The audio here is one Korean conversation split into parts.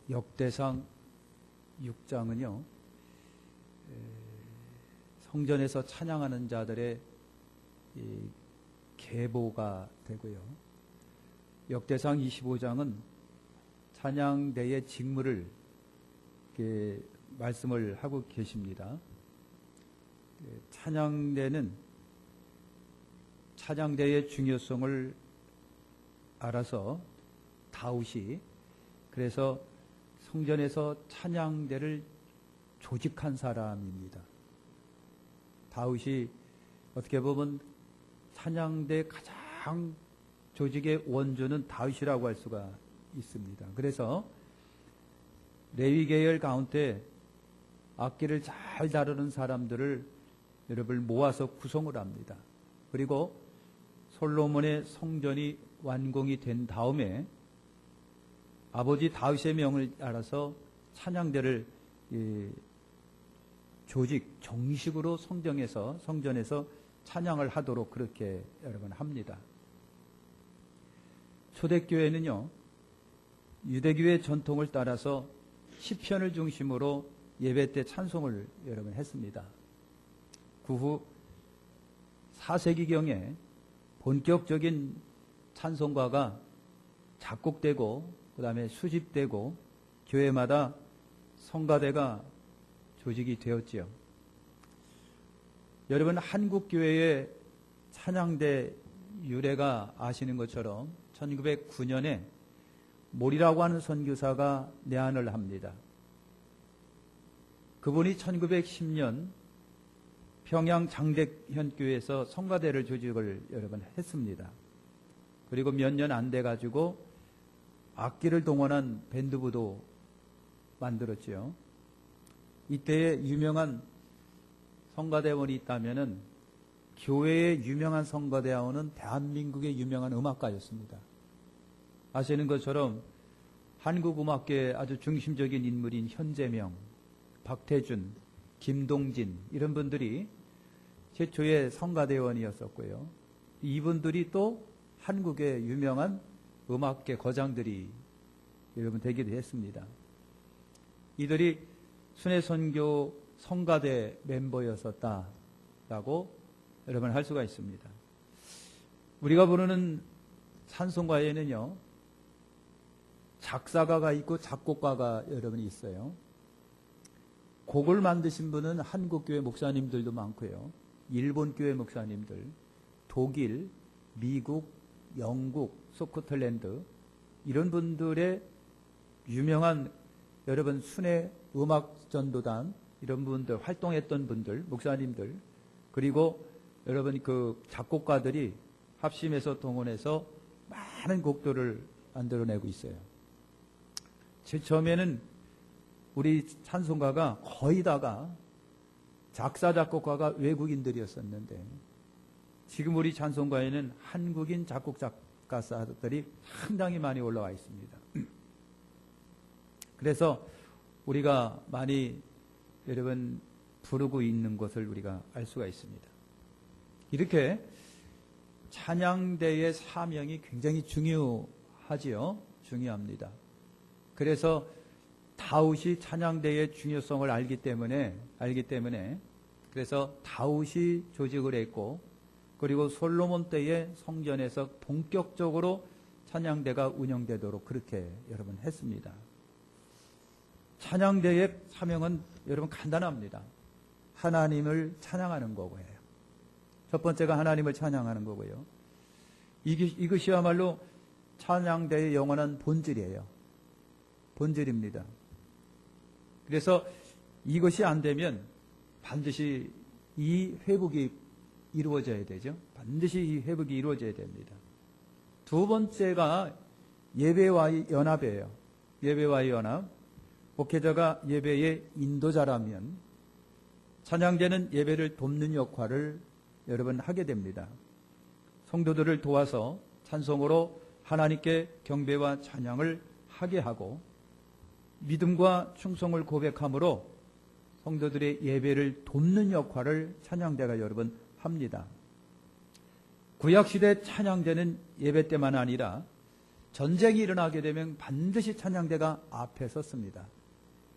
역대상 6장은요, 성전에서 찬양하는 자들의 계보가 되고요. 역대상 25장은 찬양대의 직무를 말씀을 하고 계십니다. 찬양대는 찬양대의 중요성을 알아서 다윗이 그래서 성전에서 찬양대를 조직한 사람입니다. 다윗이 어떻게 보면 찬양대 가장 조직의 원조는 다윗이라고 할 수가 있습니다. 그래서 레위계열 가운데 악기를 잘 다루는 사람들을 여러분 모아서 구성을 합니다. 그리고 솔로몬의 성전이 완공이 된 다음에 아버지 다윗의 명을 따라서 찬양대를 정식으로 성전에서 찬양을 하도록 그렇게 여러분 합니다. 초대교회는요, 유대교회 전통을 따라서 시편을 중심으로 예배 때 찬송을 여러분 했습니다. 그 후 4세기경에 본격적인 찬송가가 작곡되고 그 다음에 수집되고 교회마다 성가대가 조직이 되었지요. 여러분 한국교회의 찬양대 유래가 아시는 것처럼 1909년에 몰이라고 하는 선교사가 내한을 합니다. 그분이 1910년 평양 장대현교회에서 성가대를 조직을 여러분 했습니다. 그리고 몇 년 안 돼가지고 악기를 동원한 밴드부도 만들었죠. 이때에 유명한 성가대원이 있다면은 교회의 유명한 성가대원은 대한민국의 유명한 음악가였습니다. 아시는 것처럼 한국음악계의 아주 중심적인 인물인 현재명, 박태준, 김동진 이런 분들이 최초의 성가대원이었었고요. 이분들이 또 한국의 유명한 음악계 거장들이 여러분 되기도 했습니다. 이들이 순회선교 성가대 멤버였었다라고 여러분 할 수가 있습니다. 우리가 부르는 찬송가에는요, 작사가가 있고 작곡가가 여러분 있어요. 곡을 만드신 분은 한국교회 목사님들도 많고요. 일본교회 목사님들, 독일, 미국, 영국, 스코틀랜드 이런 분들의 유명한 여러분 순회 음악전도단 이런 분들 활동했던 분들, 목사님들 그리고 여러분 그 작곡가들이 합심해서 동원해서 많은 곡들을 만들어내고 있어요. 처음에는 우리 찬송가가 거의 다가 작사 작곡가가 외국인들이었었는데 지금 우리 찬송가에는 한국인 작곡 작가들이 상당히 많이 올라와 있습니다. 그래서 우리가 많이 여러분 부르고 있는 것을 우리가 알 수가 있습니다. 이렇게 찬양대의 사명이 굉장히 중요하지요. 중요합니다. 그래서 다윗이 찬양대의 중요성을 알기 때문에 그래서 다윗이 조직을 했고 그리고 솔로몬 때의 성전에서 본격적으로 찬양대가 운영되도록 그렇게 여러분 했습니다. 찬양대의 사명은 여러분 간단합니다. 하나님을 찬양하는 거고요. 첫 번째가 하나님을 찬양하는 거고요. 이것이야말로 찬양대의 영원한 본질이에요. 본질입니다. 그래서 이것이 안 되면 반드시 이 회복이 이루어져야 되죠. 반드시 이 회복이 이루어져야 됩니다. 두 번째가 예배와의 연합이에요. 예배와의 연합. 목회자가 예배의 인도자라면 찬양대는 예배를 돕는 역할을 여러분 하게 됩니다. 성도들을 도와서 찬송으로 하나님께 경배와 찬양을 하게 하고 믿음과 충성을 고백함으로 성도들의 예배를 돕는 역할을 찬양대가 여러분 합니다. 구약시대 찬양대는 예배 때만 아니라 전쟁이 일어나게 되면 반드시 찬양대가 앞에 섰습니다.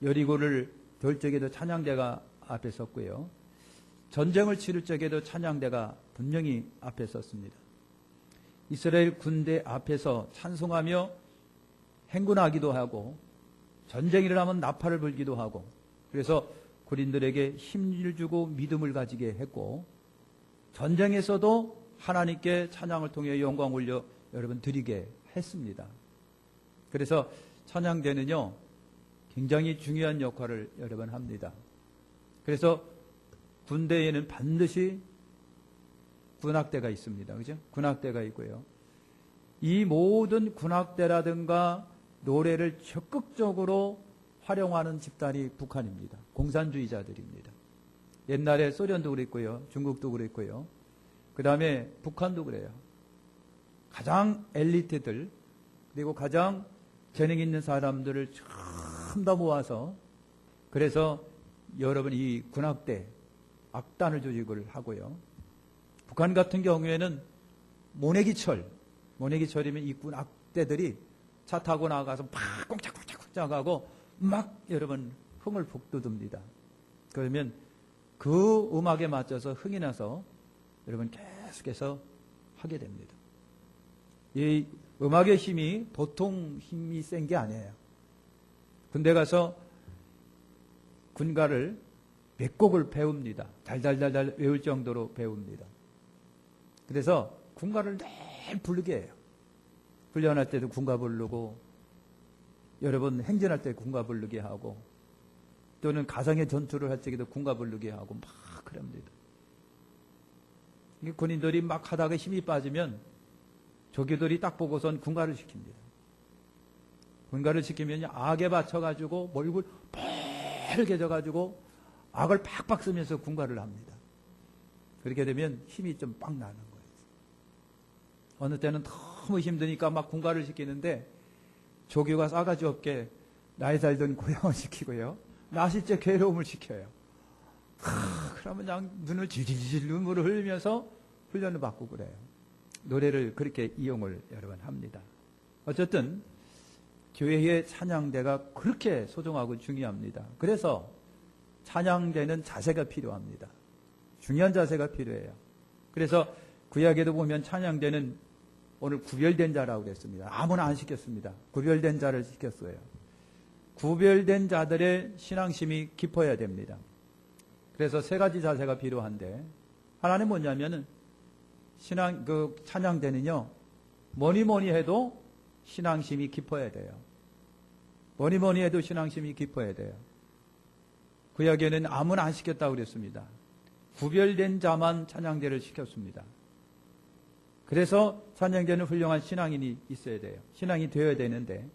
여리고를 돌 적에도 찬양대가 앞에 섰고요. 전쟁을 치를 적에도 찬양대가 분명히 앞에 섰습니다. 이스라엘 군대 앞에서 찬송하며 행군하기도 하고 전쟁이 일어나면 나팔을 불기도 하고 그래서 군인들에게 힘을 주고 믿음을 가지게 했고 전쟁에서도 하나님께 찬양을 통해 영광 올려 여러분 드리게 했습니다. 그래서 찬양대는요 굉장히 중요한 역할을 여러분 합니다. 그래서 군대에는 반드시 군악대가 있습니다. 그죠? 군악대가 있고요. 이 모든 군악대라든가 노래를 적극적으로 활용하는 집단이 북한입니다. 공산주의자들입니다. 옛날에 소련도 그랬고요. 중국도 그랬고요. 그 다음에 북한도 그래요. 가장 엘리트들 그리고 가장 재능 있는 사람들을 전부 다 모아서 그래서 여러분 이 군악대 악단을 조직을 하고요. 북한 같은 경우에는 모내기철이면 이 군악대들이 차 타고 나가서 막 꽁짝꽁짝 하고 막 여러분 흥을 북돋웁니다. 그러면 그 음악에 맞춰서 흥이 나서 여러분 계속해서 하게 됩니다. 이 음악의 힘이 보통 힘이 센 게 아니에요. 군대 가서 군가를 몇 곡을 배웁니다. 달달달달 외울 정도로 배웁니다. 그래서 군가를 늘 부르게 해요. 훈련할 때도 군가 부르고 여러분 행진할 때 군가 부르게 하고 또는 가상의 전투를 할 적에도 군가 부르게 하고 막 그럽니다. 군인들이 막 하다가 힘이 빠지면 조교들이 딱 보고선 군가를 시킵니다. 군가를 시키면 악에 받쳐가지고 얼굴 빨개져가지고 악을 팍팍 쓰면서 군가를 합니다. 그렇게 되면 힘이 좀 빡 나는 거예요. 어느 때는 너무 힘드니까 막 군가를 시키는데 조교가 싸가지 없게 나이 살던 고향을 시키고요. 나실제 괴로움을 시켜요. 그러면 그냥 눈을 질질 눈물을 흘리면서 훈련을 받고 그래요. 노래를 그렇게 이용을 여러분 합니다. 어쨌든 교회의 찬양대가 그렇게 소중하고 중요합니다. 그래서 찬양대는 자세가 필요합니다. 중요한 자세가 필요해요. 그래서 구약에도 보면 찬양대는 오늘 구별된 자라고 그랬습니다. 아무나 안 시켰습니다. 구별된 자를 시켰어요. 구별된 자들의 신앙심이 깊어야 됩니다. 그래서 세 가지 자세가 필요한데 하나는 뭐냐면은 찬양대는요 뭐니 해도 신앙심이 깊어야 돼요. 뭐니 해도 신앙심이 깊어야 돼요. 구약에는 아무나 안 시켰다고 그랬습니다. 구별된 자만 찬양대를 시켰습니다. 그래서 찬양대는 훌륭한 신앙인이 있어야 돼요. 신앙이 되어야 되는데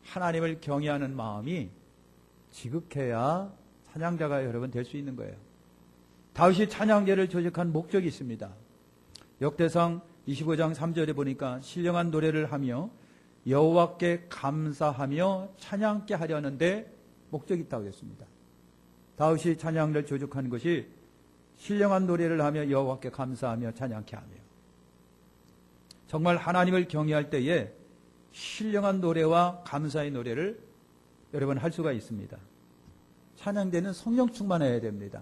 하나님을 경외하는 마음이 지극해야 찬양자가 여러분 될 수 있는 거예요. 다윗이 찬양대를 조직한 목적이 있습니다. 역대상 25장 3절에 보니까 신령한 노래를 하며 여호와께 감사하며 찬양케 하려는데 목적이 있다고 했습니다. 다윗이 찬양을 조직한 것이 신령한 노래를 하며 여호와께 감사하며 찬양케 하며 정말 하나님을 경외할 때에 신령한 노래와 감사의 노래를 여러분 할 수가 있습니다. 찬양대는 성령 충만해야 됩니다.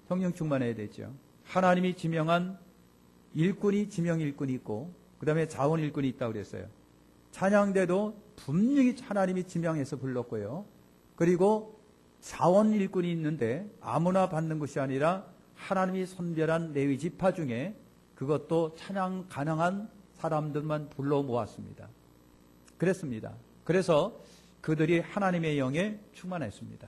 성령 충만해야 되죠. 하나님이 지명한 지명 일꾼이 있고 그 다음에 자원 일꾼이 있다고 그랬어요. 찬양대도 분명히 하나님이 지명해서 불렀고요. 그리고 자원 일꾼이 있는데 아무나 받는 것이 아니라 하나님이 선별한 레위 지파 중에 그것도 찬양 가능한 사람들만 불러 모았습니다. 그랬습니다. 그래서 그들이 하나님의 영에 충만했습니다.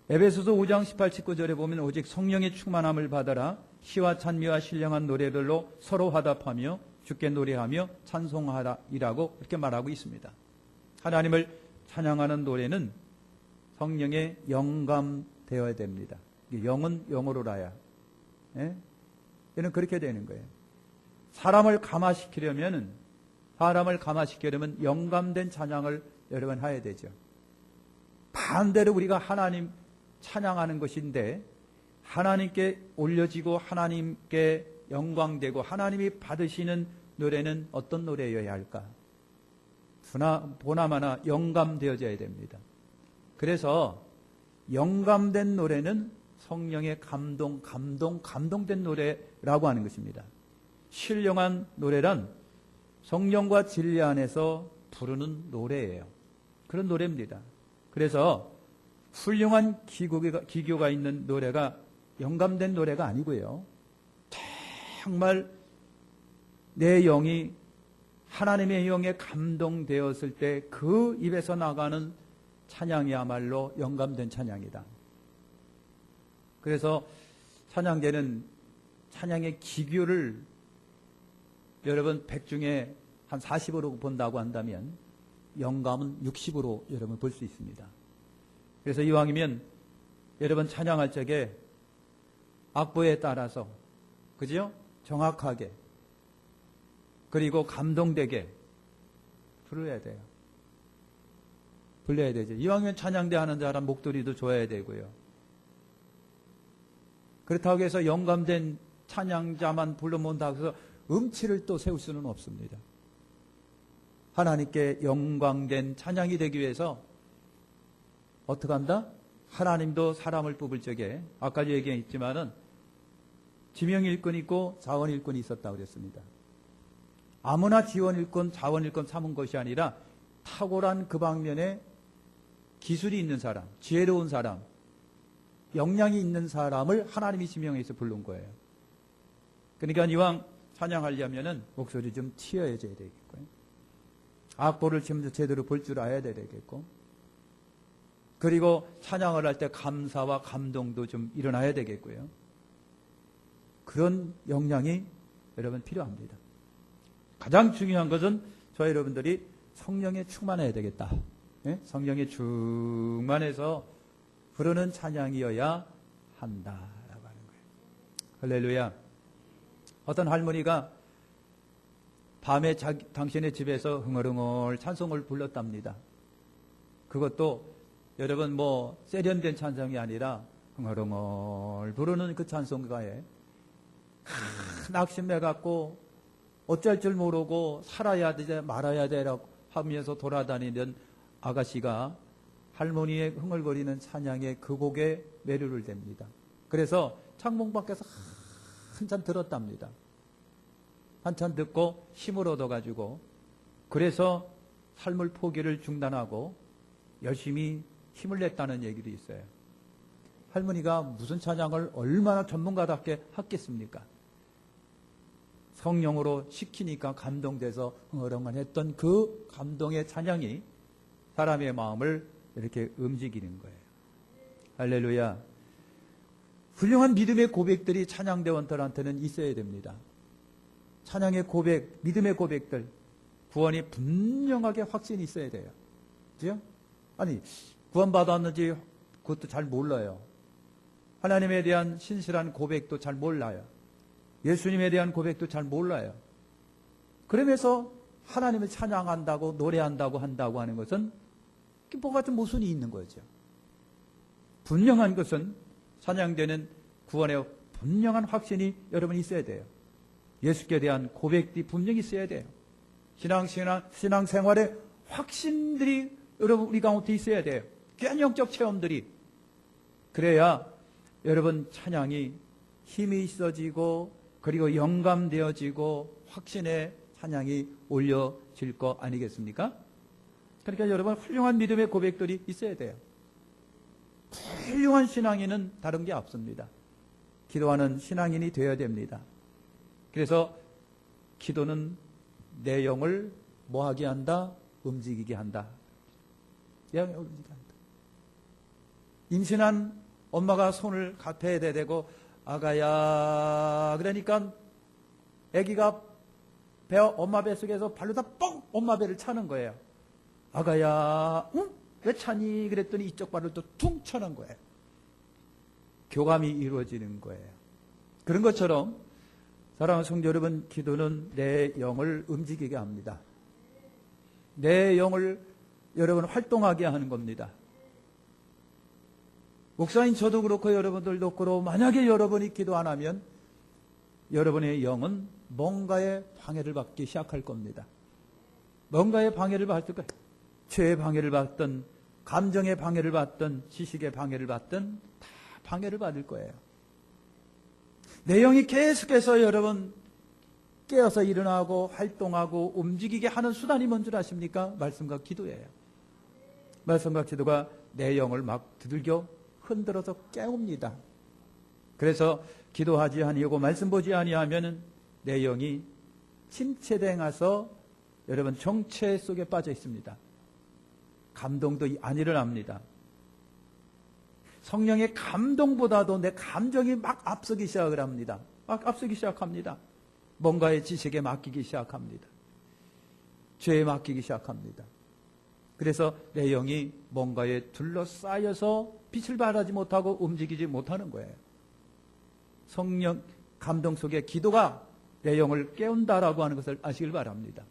에베소서 5장 18, 19절에 보면 오직 성령의 충만함을 받아라 시와 찬미와 신령한 노래들로 서로 화답하며 주께 노래하며 찬송하라이라고 이렇게 말하고 있습니다. 하나님을 찬양하는 노래는 성령에 영감되어야 됩니다. 영은 영어로라야. 예? 이는 그렇게 되는 거예요. 사람을 감화시키려면 영감된 찬양을 여러분 해야 되죠. 반대로 우리가 하나님 찬양하는 것인데 하나님께 올려지고 하나님께 영광되고 하나님이 받으시는 노래는 어떤 노래여야 할까? 보나마나 영감되어져야 됩니다. 그래서 영감된 노래는 성령의 감동된 노래라고 하는 것입니다. 신령한 노래란 성령과 진리 안에서 부르는 노래예요. 그런 노래입니다. 그래서 훌륭한 기교가 있는 노래가 영감된 노래가 아니고요. 정말 내 영이 하나님의 영에 감동되었을 때 그 입에서 나가는 찬양이야말로 영감된 찬양이다. 그래서 찬양대는 찬양의 기교를 여러분 100 중에 한 40으로 본다고 한다면 영감은 60으로 여러분 볼 수 있습니다. 그래서 이왕이면 여러분 찬양할 적에 악보에 따라서 그죠? 정확하게 그리고 감동되게 불러야 돼요. 불러야 되죠. 이왕이면 찬양대 하는 사람 목소리도 좋아야 되고요. 그렇다고 해서 영감된 찬양자만 불러몬다고 해서 음치를 또 세울 수는 없습니다. 하나님께 영광된 찬양이 되기 위해서 어떻게 한다? 하나님도 사람을 뽑을 적에 아까 얘기했지만은 지명일꾼이 있고 자원일꾼이 있었다고 그랬습니다. 아무나 지원일꾼, 자원일꾼 삼은 것이 아니라 탁월한 그 방면에 기술이 있는 사람, 지혜로운 사람, 역량이 있는 사람을 하나님이 지명해서 부른 거예요. 그러니까 이왕 찬양하려면은 목소리 좀 튀어야 되겠고요. 악보를 제대로 볼 줄 알아야 되겠고, 그리고 찬양을 할 때 감사와 감동도 좀 일어나야 되겠고요. 그런 역량이 여러분 필요합니다. 가장 중요한 것은 저희 여러분들이 성령에 충만해야 되겠다. 예? 성령에 충만해서 부르는 찬양이어야 한다라고 하는 거예요. 할렐루야. 어떤 할머니가 밤에 당신의 집에서 흥얼흥얼 찬송을 불렀답니다. 그것도 여러분 세련된 찬송이 아니라 흥얼흥얼 부르는 그 찬송가에 낙심해 갖고 어쩔 줄 모르고 살아야 돼 말아야 되라고 하면서 돌아다니는 아가씨가 할머니의 흥얼거리는 찬양에 그 곡에 매료를 됩니다. 그래서 창문 밖에서 한참 들었답니다. 한참 듣고 힘을 얻어가지고 그래서 삶을 포기를 중단하고 열심히 힘을 냈다는 얘기도 있어요. 할머니가 무슨 찬양을 얼마나 전문가답게 했겠습니까? 성령으로 시키니까 감동돼서 흥얼흥얼 했던 그 감동의 찬양이 사람의 마음을 이렇게 움직이는 거예요. 할렐루야. 훌륭한 믿음의 고백들이 찬양대원들한테는 있어야 됩니다. 찬양의 고백, 믿음의 고백들, 구원이 분명하게 확신이 있어야 돼요. 그죠? 아니, 구원받았는지 그것도 잘 몰라요. 하나님에 대한 신실한 고백도 잘 몰라요. 예수님에 대한 고백도 잘 몰라요. 그러면서 하나님을 찬양한다고 노래한다고 한다고 하는 것은 뭐가 좀 모순이 있는 거죠. 분명한 것은 찬양되는 구원의 분명한 확신이 여러분 있어야 돼요. 예수께 대한 고백이 분명히 있어야 돼요. 신앙생활의 확신들이 여러분 우리 가운데 있어야 돼요. 귀한 영적 체험들이. 그래야 여러분 찬양이 힘이 있어지고 그리고 영감되어지고 확신의 찬양이 올려질 거 아니겠습니까? 그러니까 여러분 훌륭한 믿음의 고백들이 있어야 돼요. 훌륭한 신앙인은 다른 게 없습니다. 기도하는 신앙인이 되어야 됩니다. 그래서 기도는 내 영을 뭐하게 한다? 움직이게 한다. 내 영을 움직이게 한다. 임신한 엄마가 손을 배에 대고 아가야 그러니까 아기가 엄마 뱃속에서 발로 다 뻥 엄마 배를 차는 거예요. 아가야 응? 왜 차니? 그랬더니 이쪽 발을 또 퉁 차는 거예요. 교감이 이루어지는 거예요. 그런 것처럼 사랑하는 성도 여러분, 기도는 내 영을 움직이게 합니다. 내 영을 여러분 활동하게 하는 겁니다. 목사님 저도 그렇고 여러분들도 그렇고 만약에 여러분이 기도 안 하면 여러분의 영은 뭔가에 방해를 받기 시작할 겁니다. 뭔가의 방해를 받을 거예요. 죄의 방해를 받든 감정의 방해를 받든 지식의 방해를 받든 다 방해를 받을 거예요. 내 영이 계속해서 여러분 깨어서 일어나고 활동하고 움직이게 하는 수단이 뭔 줄 아십니까? 말씀과 기도예요. 말씀과 기도가 내 영을 막 두들겨 흔들어서 깨웁니다. 그래서 기도하지 아니하고 말씀 보지 아니하면 내 영이 침체되어서 여러분 정체 속에 빠져 있습니다. 감동도 안 일어납니다. 성령의 감동보다도 내 감정이 막 앞서기 시작을 합니다. 막 앞서기 시작합니다. 뭔가의 지식에 맡기기 시작합니다. 죄에 맡기기 시작합니다. 그래서 내 영이 뭔가에 둘러싸여서 빛을 발하지 못하고 움직이지 못하는 거예요. 성령 감동 속에 기도가 내 영을 깨운다라고 하는 것을 아시길 바랍니다.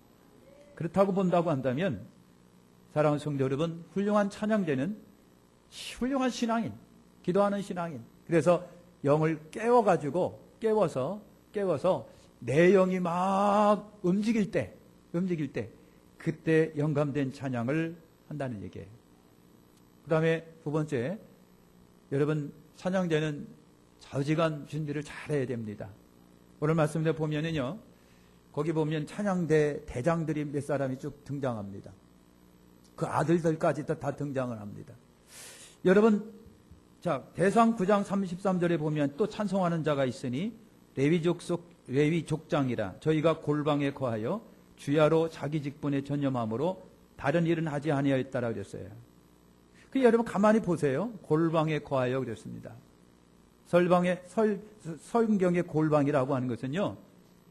그렇다고 본다고 한다면 사랑하는 성도 여러분, 훌륭한 찬양되는 훌륭한 신앙인, 기도하는 신앙인. 그래서 영을 깨워서 내 영이 막 움직일 때 그때 영감된 찬양을 한다는 얘기예요. 그 다음에 두 번째, 여러분 찬양대는 좌우지간 준비를 잘해야 됩니다. 오늘 말씀에 보면은요, 거기 보면 찬양대 대장들이 몇 사람이 쭉 등장합니다. 그 아들들까지도 다 등장을 합니다. 여러분, 자, 대상 9장 33절에 보면 또 찬송하는 자가 있으니 레위 족장이라 저희가 골방에 거하여 주야로 자기 직분에 전념함으로 다른 일은 하지 아니하였다라고 그랬어요. 그 여러분 가만히 보세요. 골방에 거하여 그랬습니다. 성경의 골방이라고 하는 것은요,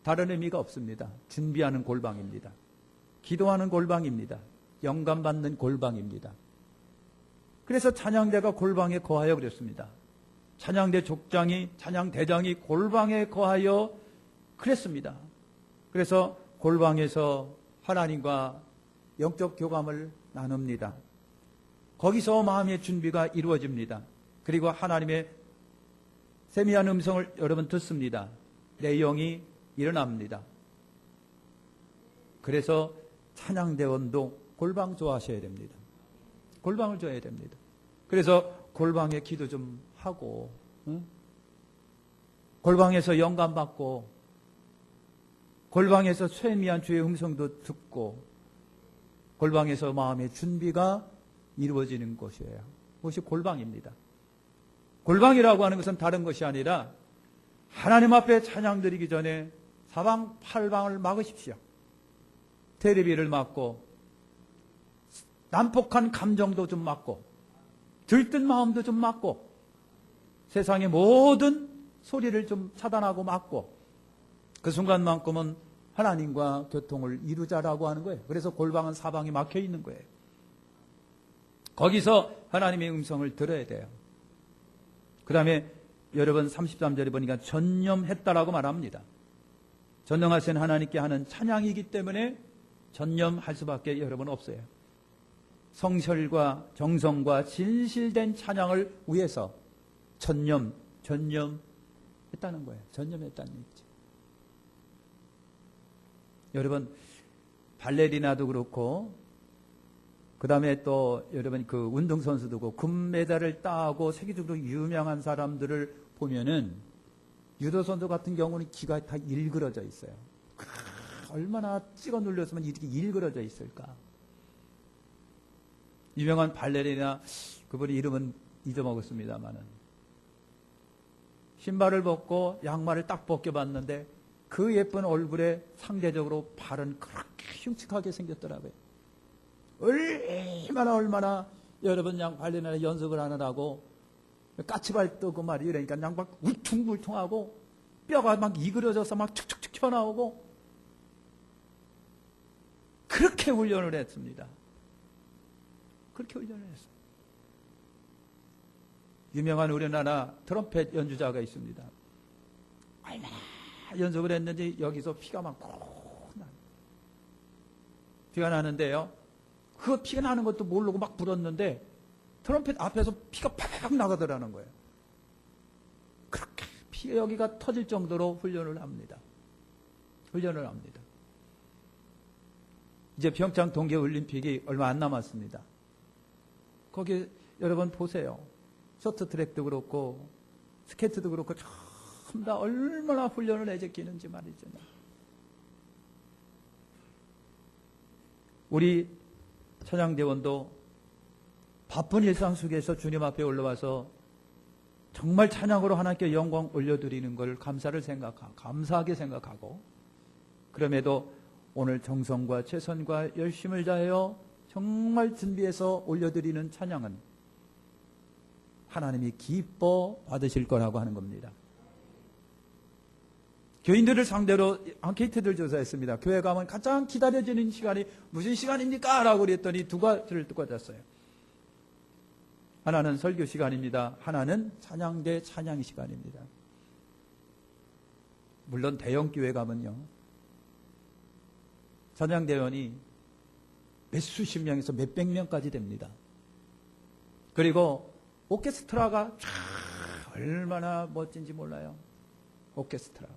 다른 의미가 없습니다. 준비하는 골방입니다. 기도하는 골방입니다. 영감받는 골방입니다. 그래서 찬양대가 골방에 거하여 그랬습니다. 찬양대 족장이, 찬양대장이 골방에 거하여 그랬습니다. 그래서 골방에서 하나님과 영적 교감을 나눕니다. 거기서 마음의 준비가 이루어집니다. 그리고 하나님의 세미한 음성을 여러분 듣습니다. 내 영이 일어납니다. 그래서 찬양대원도 골방 좋아하셔야 됩니다. 골방을 줘야 됩니다. 그래서 골방에 기도 좀 하고, 응? 골방에서 영감 받고, 골방에서 세미한 주의 음성도 듣고, 골방에서 마음의 준비가 이루어지는 곳이에요. 그것이 골방입니다. 골방이라고 하는 것은 다른 것이 아니라 하나님 앞에 찬양 드리기 전에 사방팔방을 막으십시오. 테레비를 막고, 난폭한 감정도 좀 막고, 들뜬 마음도 좀 막고, 세상의 모든 소리를 좀 차단하고 막고, 그 순간만큼은 하나님과 교통을 이루자라고 하는 거예요. 그래서 골방은 사방이 막혀 있는 거예요. 거기서 하나님의 음성을 들어야 돼요. 그 다음에 여러분 33절에 보니까 전념했다라고 말합니다. 전능하신 하나님께 하는 찬양이기 때문에 전념할 수밖에 여러분 없어요. 성실과 정성과 진실된 찬양을 위해서 전념했다는 거예요. 전념했다는 얘기죠. 여러분 발레리나도 그렇고 그 다음에 또 여러분 그 운동선수도 금메달을 따고 세계적으로 유명한 사람들을 보면은 유도선수 같은 경우는 귀가 다 일그러져 있어요. 얼마나 찍어 눌렸으면 이렇게 일그러져 있을까. 유명한 발레리나 그분의 이름은 잊어먹었습니다만은 신발을 벗고 양말을 딱 벗겨봤는데 그 예쁜 얼굴에 상대적으로 발은 그렇게 흉측하게 생겼더라고요. 얼마나 여러분 양 발레리나 연습을 하느라고 까치발 뜨고 말이에요. 그러니까 양 막 울퉁불퉁하고 뼈가 막 이그러져서 막 축축축 튀어나오고 그렇게 훈련을 했습니다. 그렇게 훈련을 했어요. 유명한 우리나라 트럼펫 연주자가 있습니다. 얼마나 연습을 했는지 여기서 피가 막 피가 나는데요. 그 피가 나는 것도 모르고 막 불었는데 트럼펫 앞에서 피가 팍 나가더라는 거예요. 그렇게 피가 여기가 터질 정도로 훈련을 합니다. 훈련을 합니다. 이제 평창 동계올림픽이 얼마 안 남았습니다. 거기 여러분 보세요. 쇼트트랙도 그렇고 스케이트도 그렇고 전부 다 얼마나 훈련을 해제끼는지 말이죠. 우리 찬양대원도 바쁜 일상 속에서 주님 앞에 올라와서 정말 찬양으로 하나님께 영광 올려드리는 걸 감사하게 생각하고, 그럼에도 오늘 정성과 최선과 열심을 다하여 정말 준비해서 올려드리는 찬양은 하나님이 기뻐 받으실 거라고 하는 겁니다. 교인들을 상대로 앙케이트를 조사했습니다. 교회 가면 가장 기다려지는 시간이 무슨 시간입니까? 라고 그랬더니 두 가지를 듣고 왔어요. 하나는 설교 시간입니다. 하나는 찬양대 찬양 시간입니다. 물론 대형 교회 가면요, 찬양대원이 몇 수십 명에서 몇백 명까지 됩니다. 그리고 오케스트라가 얼마나 멋진지 몰라요. 오케스트라.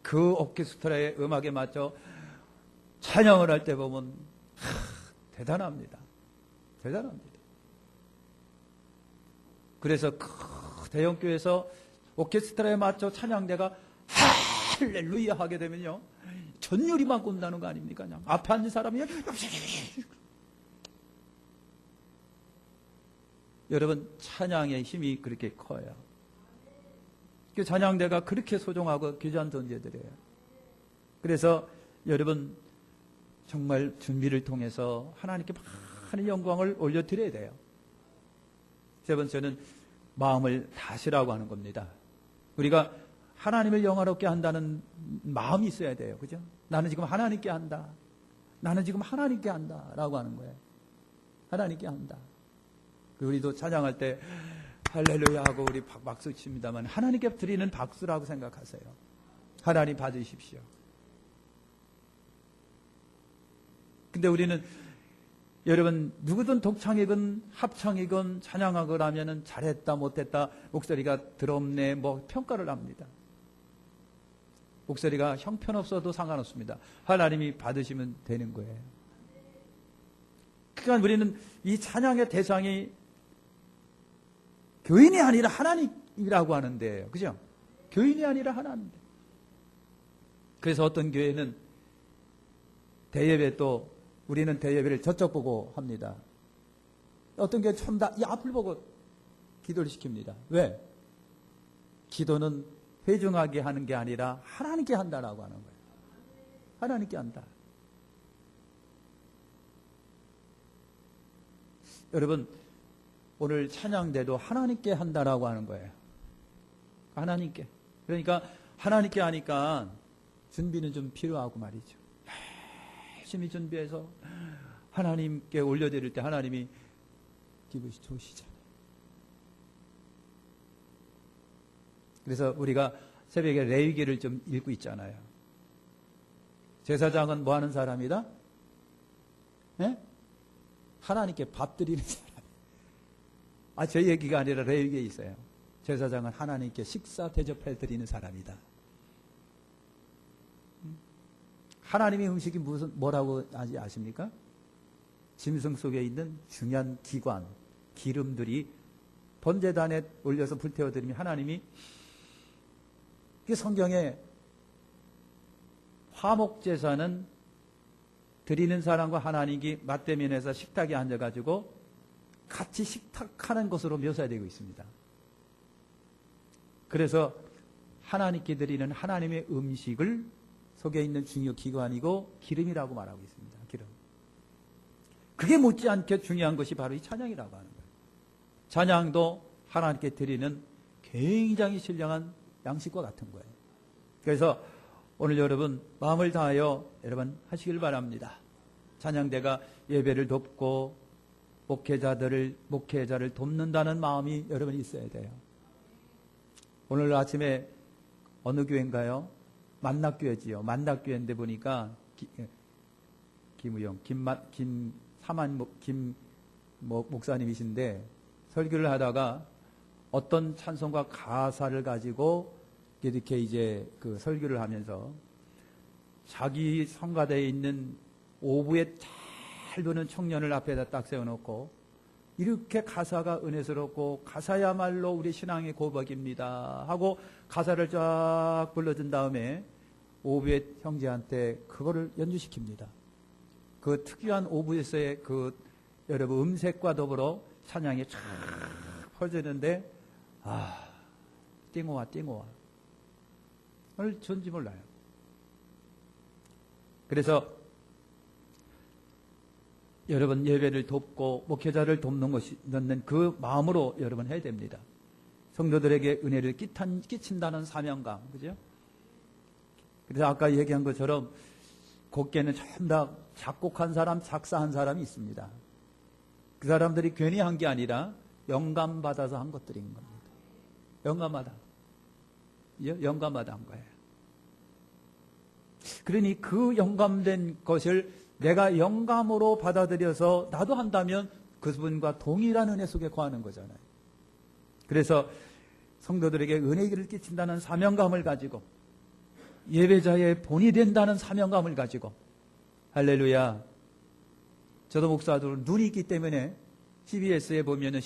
그 오케스트라의 음악에 맞춰 찬양을 할 때 보면 대단합니다. 대단합니다. 그래서 그 대형교회에서 오케스트라에 맞춰 찬양대가 할렐루야 하게 되면요, 전율이만 꾼다는 거 아닙니까? 그냥 앞에 앉은 사람이 여러분, 찬양의 힘이 그렇게 커요. 그 찬양대가 그렇게 소중하고 귀한 존재들이에요. 그래서 여러분 정말 준비를 통해서 하나님께 많은 영광을 올려드려야 돼요. 세 번째는 마음을 다시라고 하는 겁니다. 우리가 하나님을 영화롭게 한다는 마음이 있어야 돼요. 그죠? 나는 지금 하나님께 한다. 나는 지금 하나님께 한다. 라고 하는 거예요. 하나님께 한다. 우리도 찬양할 때 할렐루야 하고 우리 박수 칩니다만 하나님께 드리는 박수라고 생각하세요. 하나님 받으십시오. 근데 우리는 여러분 누구든 독창이건 합창이건 찬양하건 하면은 잘했다 못했다 목소리가 더럽네 뭐 평가를 합니다. 목소리가 형편없어도 상관없습니다. 하나님이 받으시면 되는 거예요. 그러니까 우리는 이 찬양의 대상이 교인이 아니라 하나님이라고 하는데요. 그죠? 교인이 아니라 하나님. 그래서 어떤 교회는 대예배 또 우리는 대예배를 저쪽 보고 합니다. 어떤 교회는 좀 다 이 앞을 보고 기도를 시킵니다. 왜? 기도는 회중하게 하는 게 아니라 하나님께 한다라고 하는 거예요. 하나님께 한다. 여러분, 오늘 찬양대도 하나님께 한다라고 하는 거예요. 하나님께. 그러니까 하나님께 하니까 준비는 좀 필요하고 말이죠. 열심히 준비해서 하나님께 올려드릴 때 하나님이 기분이 좋으시잖아요. 그래서 우리가 새벽에 레위기를 좀 읽고 있잖아요. 제사장은 뭐 하는 사람이다? 네? 하나님께 밥 드리는 사람. 제 얘기가 아니라 레위기에 있어요. 제사장은 하나님께 식사 대접해 드리는 사람이다. 하나님의 음식이 뭐라고 아십니까? 짐승 속에 있는 중요한 기관, 기름들이 번제단에 올려서 불태워 드리면 하나님이, 성경에 화목제사는 드리는 사람과 하나님이 맞대면에서 식탁에 앉아가지고 같이 식탁하는 것으로 묘사되고 있습니다. 그래서 하나님께 드리는 하나님의 음식을 속에 있는 중요 기관이고 기름이라고 말하고 있습니다. 기름. 그게 못지않게 중요한 것이 바로 이 찬양이라고 하는 거예요. 찬양도 하나님께 드리는 굉장히 신령한 양식과 같은 거예요. 그래서 오늘 여러분 마음을 다하여 여러분 하시길 바랍니다. 찬양대가 예배를 돕고 목회자를 돕는다는 마음이 여러분 있어야 돼요. 오늘 아침에 어느 교회인가요? 만락교회지요. 만락교회인데 보니까 김우영, 김 목사님이신데 설교를 하다가 어떤 찬송가 가사를 가지고 이렇게 이제 그 설교를 하면서 자기 성가대에 있는 오부에 잘 부는 청년을 앞에다 딱 세워놓고 이렇게 가사가 은혜스럽고 가사야말로 우리 신앙의 고백입니다 하고 가사를 쫙 불러준 다음에 오부의 형제한테 그거를 연주시킵니다. 그 특유한 오부에서의 그 여러분 음색과 더불어 찬양이 쫙 퍼지는데 띵호와 오늘 전지 몰라요. 그래서 여러분 예배를 돕고 목회자를 돕는 것이 넣는 그 마음으로 여러분 해야 됩니다. 성도들에게 은혜를 끼친다는 사명감, 그죠? 그래서 아까 얘기한 것처럼 곡계는 전부 다 작곡한 사람, 작사한 사람이 있습니다. 그 사람들이 괜히 한 게 아니라 영감 받아서 한 것들인 겁니다. 영감마다 한 거예요. 그러니 그 영감된 것을 내가 영감으로 받아들여서 나도 한다면 그분과 동일한 은혜 속에 거하는 거잖아요. 그래서 성도들에게 은혜를 끼친다는 사명감을 가지고 예배자의 본이 된다는 사명감을 가지고 할렐루야. 저도 목사도 눈이 있기 때문에 CBS에 보면은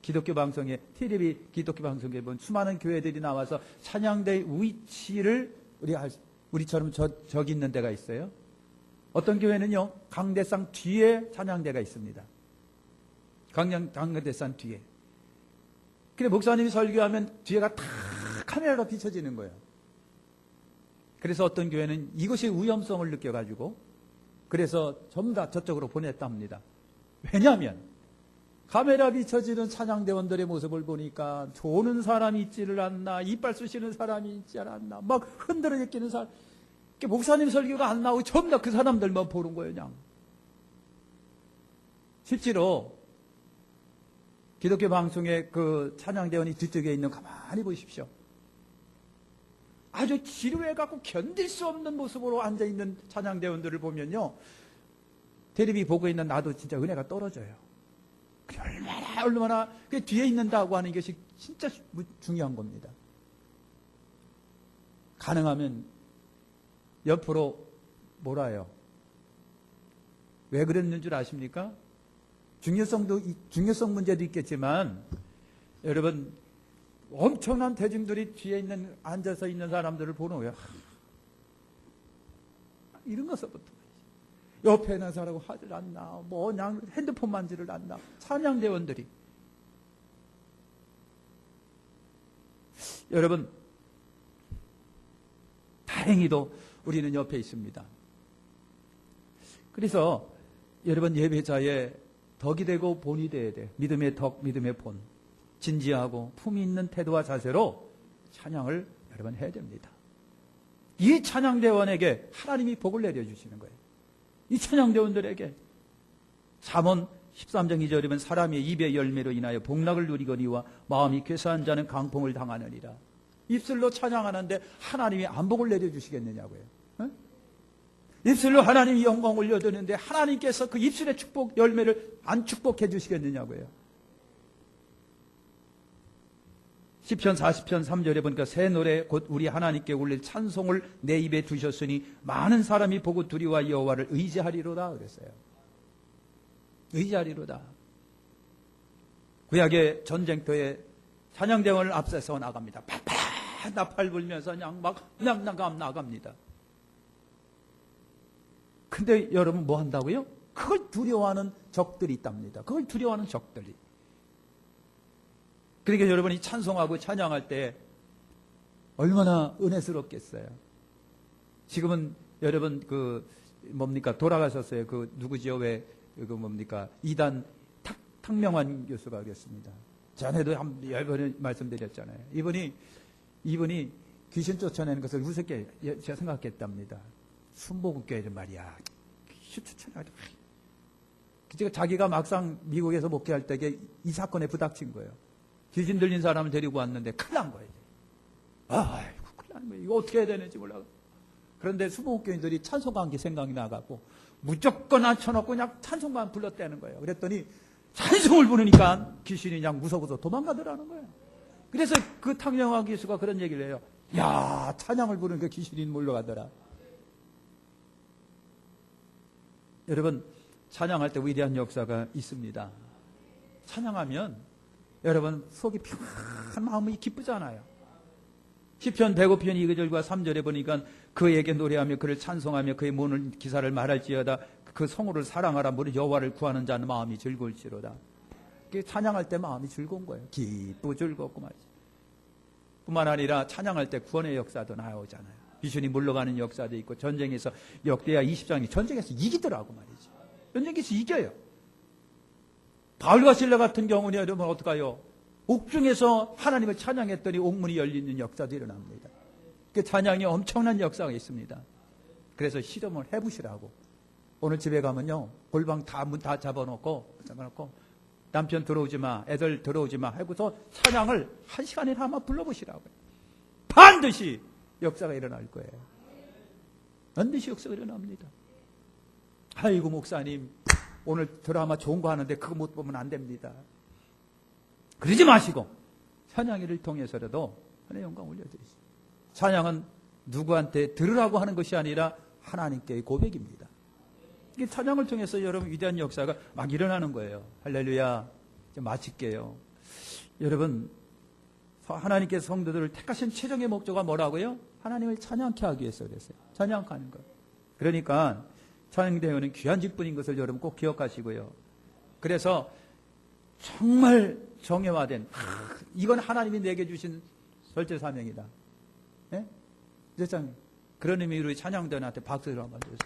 기독교 방송에 TV 기독교 방송에 보면 수많은 교회들이 나와서 찬양대의 위치를 우리처럼 저기 있는 데가 있어요. 어떤 교회는요 강대상 뒤에 찬양대가 있습니다. 강대상 뒤에. 그래 목사님이 설교하면 뒤에가 다 카메라로 비춰지는 거예요. 그래서 어떤 교회는 이것이 위험성을 느껴가지고 그래서 전부 다 저쪽으로 보냈다 합니다. 왜냐하면 카메라 비춰지는 찬양대원들의 모습을 보니까 조는 사람이 있지를 않나, 이빨 쑤시는 사람이 있지 않나, 막 흔들어 제끼는 사람, 목사님 설교가 안 나오고 전부 다 그 사람들만 보는 거예요, 그냥. 실제로 기독교 방송의 그 찬양대원이 뒤쪽에 있는 가만히 보십시오. 아주 지루해갖고 견딜 수 없는 모습으로 앉아있는 찬양대원들을 보면요. 텔레비 보고 있는 나도 진짜 은혜가 떨어져요. 얼마나 그 뒤에 있는다고 하는 것이 진짜 중요한 겁니다. 가능하면 옆으로 몰아요. 왜 그랬는 줄 아십니까? 중요성 문제도 있겠지만 여러분 엄청난 대중들이 뒤에 앉아서 있는 사람들을 보는 거예요. 이런 것부터 옆에 있는 사람하고 하질 않나, 그냥 핸드폰 만지를 않나, 찬양대원들이. 여러분, 다행히도 우리는 옆에 있습니다. 그래서 여러분 예배자의 덕이 되고 본이 되어야 돼. 믿음의 덕, 믿음의 본. 진지하고 품이 있는 태도와 자세로 찬양을 여러분 해야 됩니다. 이 찬양대원에게 하나님이 복을 내려주시는 거예요. 이 찬양대원들에게 잠언 13장 2절이면 사람의 입의 열매로 인하여 복락을 누리거니와 마음이 괴사한 자는 강풍을 당하느니라. 입술로 찬양하는데 하나님이 안 복을 내려주시겠느냐고요. 어? 입술로 하나님이 영광 올려드는데 하나님께서 그 입술의 축복 열매를 안 축복해 주시겠느냐고요. 시편 40편 3절에 보니까 새 노래 곧 우리 하나님께 올릴 찬송을 내 입에 두셨으니 많은 사람이 보고 두려워 여호와를 의지하리로다 그랬어요. 의지하리로다. 구약의 전쟁터에 찬양대원을 앞서서 나갑니다. 파파 나팔 불면서 그냥 나갑니다. 근데 여러분 뭐 한다고요? 그걸 두려워하는 적들이 있답니다. 그걸 두려워하는 적들이. 그러니까 여러분이 찬송하고 찬양할 때 얼마나 은혜스럽겠어요. 지금은 여러분 돌아가셨어요. 누구지요? 이단 탁명환 교수가 그랬습니다. 전에도 여러 번 말씀드렸잖아요. 이분이 귀신 쫓아내는 것을 우습게 제가 생각했답니다. 순복음교회는 말이야. 귀신 쫓아내는 자기가 막상 미국에서 목회할 때 이 사건에 부닥친 거예요. 귀신 들린 사람을 데리고 왔는데 큰일 난 거예요. 아이고, 큰일 난 거예요. 이거 어떻게 해야 되는지 몰라. 그런데 수목교인들이 찬송가 한 게 생각이 나갖고 무조건 앉혀놓고 그냥 찬송가 불렀다는 거예요. 그랬더니 찬송을 부르니까 귀신이 그냥 무서워서 도망가더라는 거예요. 그래서 그 탕영화 교수가 그런 얘기를 해요. 야, 찬양을 부르니까 귀신이 몰려가더라. 여러분, 찬양할 때 위대한 역사가 있습니다. 찬양하면 여러분 속이 평안한 마음이 기쁘잖아요. 시편 105편 2절과 3절에 보니까 그에게 노래하며 그를 찬송하며 그의 모든 기사를 말할지어다 그 성호를 사랑하라 무릇 여호와를 구하는 자는 마음이 즐거울지로다. 찬양할 때 마음이 즐거운 거예요. 기쁘고 즐겁고 말이죠. 뿐만 아니라 찬양할 때 구원의 역사도 나오잖아요. 귀신이 물러가는 역사도 있고 전쟁에서 역대하 20장이 전쟁에서 이기더라고 말이죠. 전쟁에서 이겨요. 바울과 실라 같은 경우는 여러분 어떡해요? 옥중에서 하나님을 찬양했더니 옥문이 열리는 역사도 일어납니다. 그 찬양이 엄청난 역사가 있습니다. 그래서 실험을 해보시라고. 오늘 집에 가면요, 골방 문 다 잡아놓고 남편 들어오지 마, 애들 들어오지 마 하고서 찬양을 1시간이나 한번 불러보시라고요. 반드시 역사가 일어날 거예요. 반드시 역사가 일어납니다. 아이고 목사님, 오늘 드라마 좋은 거 하는데 그거 못 보면 안 됩니다. 그러지 마시고 찬양회를 통해서라도 하나님의 영광 올려드리시죠. 찬양은 누구한테 들으라고 하는 것이 아니라 하나님께의 고백입니다. 이게 찬양을 통해서 여러분 위대한 역사가 막 일어나는 거예요. 할렐루야. 이제 마칠게요. 여러분, 하나님께서 성도들을 택하신 최종의 목적은 뭐라고요? 하나님을 찬양케 하기 위해서 그랬어요. 찬양하는 것. 그러니까 찬양대회는 귀한 직분인 것을 여러분 꼭 기억하시고요. 그래서 정말 정예화된 이건 하나님이 내게 주신 절대 사명이다. 네? 그런 의미로 찬양대회한테 박수를 한번 주세요.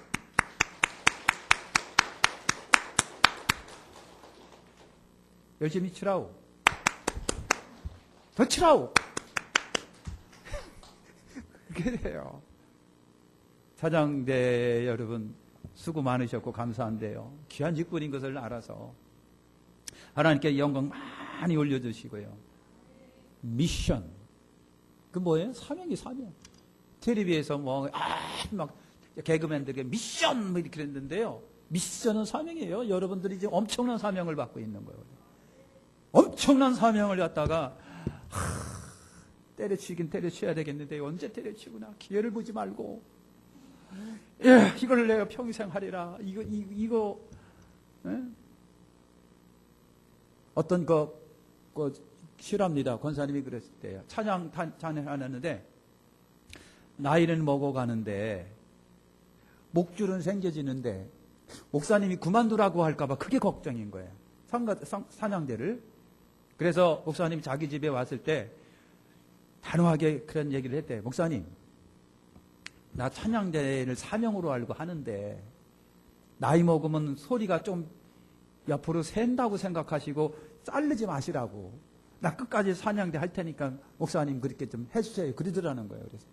열심히 치라오. 더 치라오. 그렇게 돼요. 찬양대 여러분 수고 많으셨고 감사한데요. 귀한 직분인 것을 알아서 하나님께 영광 많이 올려주시고요. 미션. 그 뭐예요? 사명이 사명. 텔레비에서 막 개그맨들에게 미션 뭐 이렇게 했는데요. 미션은 사명이에요. 여러분들이 지금 엄청난 사명을 받고 있는 거예요. 엄청난 사명을 갖다가 때려치긴 때려쳐야 되겠는데 언제 때려치구나. 기회를 보지 말고 이걸 내가 평생 하리라. 이거 예? 어떤 실합니다. 권사님이 그랬을 때요. 찬양하는데 나이는 먹어가는데 목줄은 생겨지는데 목사님이 그만두라고 할까봐 그게 걱정인 거예요. 찬양대를. 그래서 목사님이 자기 집에 왔을 때 단호하게 그런 얘기를 했대요. 목사님, 나 찬양대를 사명으로 알고 하는데 나이 먹으면 소리가 좀 옆으로 샌다고 생각하시고 자르지 마시라고. 나 끝까지 찬양대 할 테니까 목사님 그렇게 좀 해주세요. 그러더라는 거예요. 그래서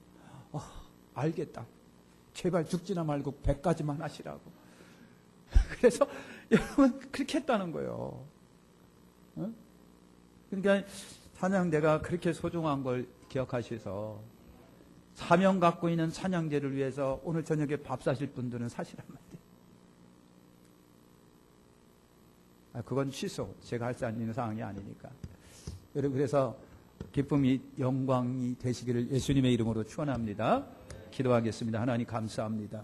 알겠다. 제발 죽지나 말고 100까지만 하시라고. 그래서 여러분 그렇게 했다는 거예요. 그러니까 찬양대가 그렇게 소중한 걸 기억하셔서 사명 갖고 있는 찬양대를 위해서 오늘 저녁에 밥 사실 분들은 사시란 말이에요. 그건 취소. 제가 할 수 있는 상황이 아니니까. 여러분 그래서 기쁨이 영광이 되시기를 예수님의 이름으로 축원합니다. 기도하겠습니다. 하나님 감사합니다.